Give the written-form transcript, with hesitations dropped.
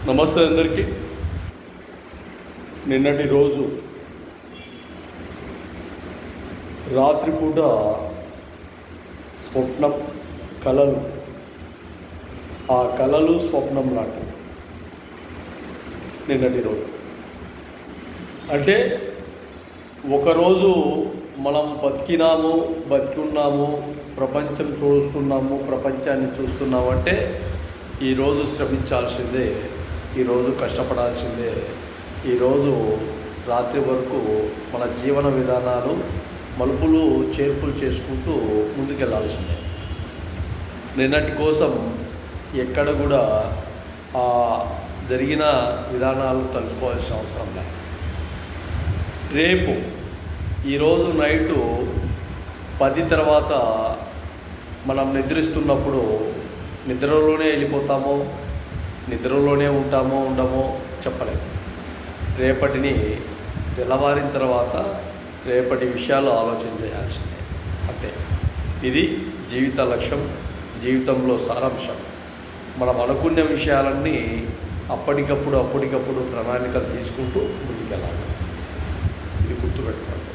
నమస్తే అందరికీ. నిన్నటి రోజు రాత్రిపూట స్వప్నం, కలలు, ఆ కలలు స్వప్నం లాంటి నిన్నటి రోజు. అంటే ఒకరోజు మనం బతికి ఉన్నాము, ప్రపంచం చూస్తున్నాము, ప్రపంచాన్ని చూస్తున్నాము అంటే ఈరోజు శ్రమించాల్సిందే, ఈరోజు కష్టపడాల్సిందే, ఈరోజు రాత్రి వరకు మన జీవన విధానాలు మలుపులు చేర్పులు చేసుకుంటూ ముందుకెళ్లాల్సిందే. నిన్నటి కోసం ఎక్కడ కూడా ఆ జరిగిన విధానాలు తలుచుకోవాల్సిన అవసరం లేదు. రేపు ఈరోజు నైటు 10 తర్వాత మనం నిద్రిస్తున్నప్పుడు నిద్రలోనే వెళ్ళిపోతామో, నిద్రలోనే ఉండమో చెప్పలేము. రేపటిని తెల్లవారిన తర్వాత రేపటి విషయాలు ఆలోచన చేయాల్సిందే, అంతే. ఇది జీవిత లక్ష్యం, జీవితంలో సారాంశం. మనం అనుకున్న విషయాలన్నీ అప్పటికప్పుడు ప్రణాళికలు తీసుకుంటూ ముందుకెళ్ళాలి. ఇది గుర్తుపెట్టుకోండి.